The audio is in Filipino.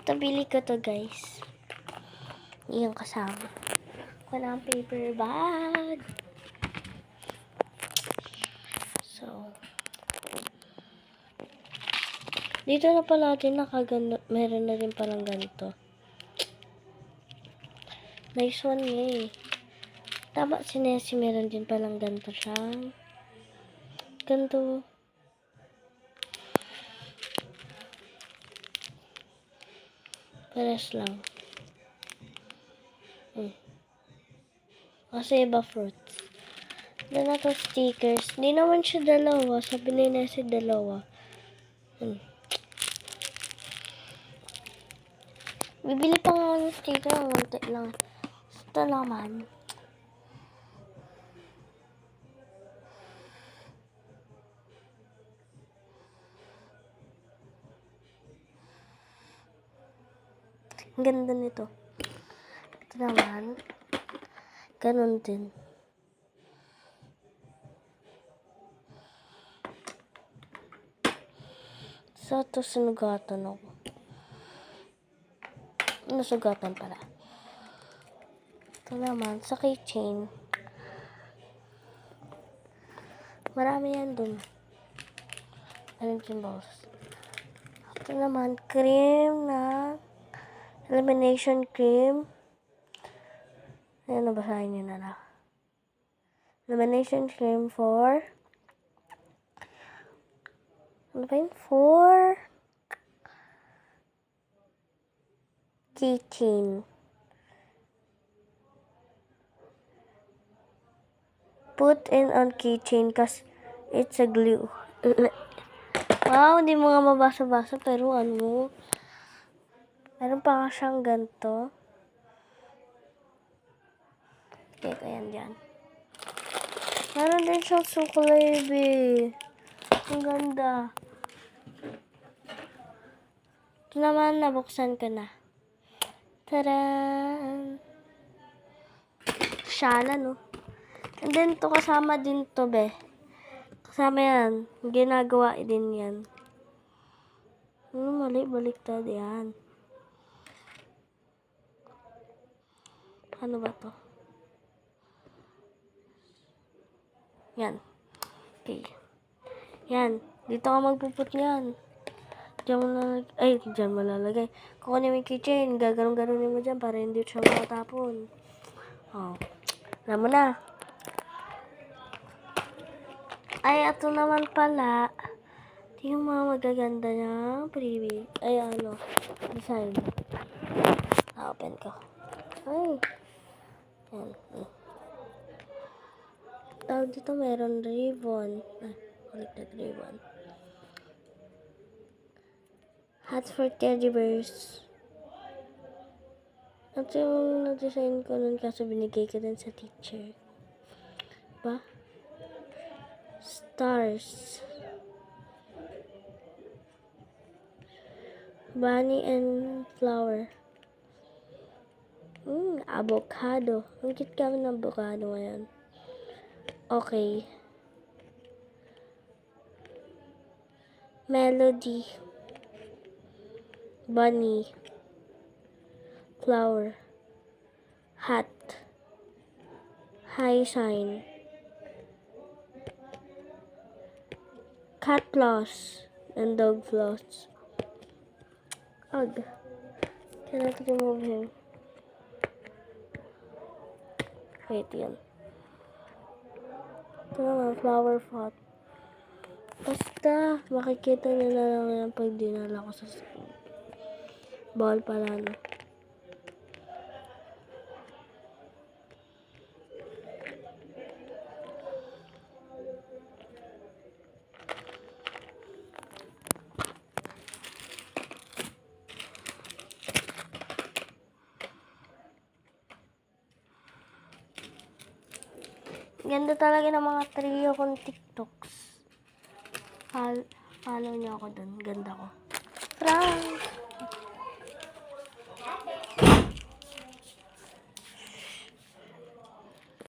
Tabili ko to, guys. Yung kasama. Walang paper bag. So, dito na pala natin nakaganda. Meron na rin parang ganito. Nice one nga eh. Tama si Nessie, meron din palang ganito siya. Ganito. Pares lang. Kasi iba fruits. Doon na to stickers. Di naman siya dalawa. Sabi ni Nessie dalawa. Bibili pa nga ng sticker. Ngunti lang. Ito naman. Ang ganda nito. Ito naman. Ganon din. So, ito sinugatan ako. Nasugatan pala. Ito naman, sa keychain. Marami yan dun. Meron yung balls. Ito naman, cream na elimination cream. Ayan, nabasahin nyo na lang. Elimination cream for keychain. Put in on keychain cause it's a glue. Wow, hindi mo nga mabasa-basa pero ano, meron pa nga siyang ganito. Okay, ayan dyan. Meron din siyang sukulay, ang ganda. Ito naman, nabuksan ko na. Tadaan! Shala, no? And then, to kasama din to, Kasama yan. Ginagawa din yan. Mali, baliktad yan. Ano ba to? Yan. Okay. Yan. Dito ka magpuput niyan. Diyan mo lalagay. Kukunin mo yung keychain. Gaganon-ganon mo dyan para hindi siya matapon. Oh. Alam mo na. Ay, ito naman pala. Ito yung mga magaganda niya. Freebie. Ay, ano. Design. Open ko. Ay. Yan. Tawag dito meron ribbon. Baliktad ribbon. Hats for teddy bears. Ito yung na-design ko nun kaso binigay ko din sa teacher. Diba? Stars. Bunny and flower. Avocado. Ang cute kami ng avocado ngayon. Okay. Melody. Bunny. Flower. Hat. High sign. Cat claws and dog claws. Ugh. Cannot remove him. Wait, yan. Ito naman, flower pot. Basta, makikita nyo na lang yan pag dinala ko sa school. Bawal pala, no? Ganda talaga ng mga trio kong TikToks. Follow niyo ako dun. Ganda ko. Frank!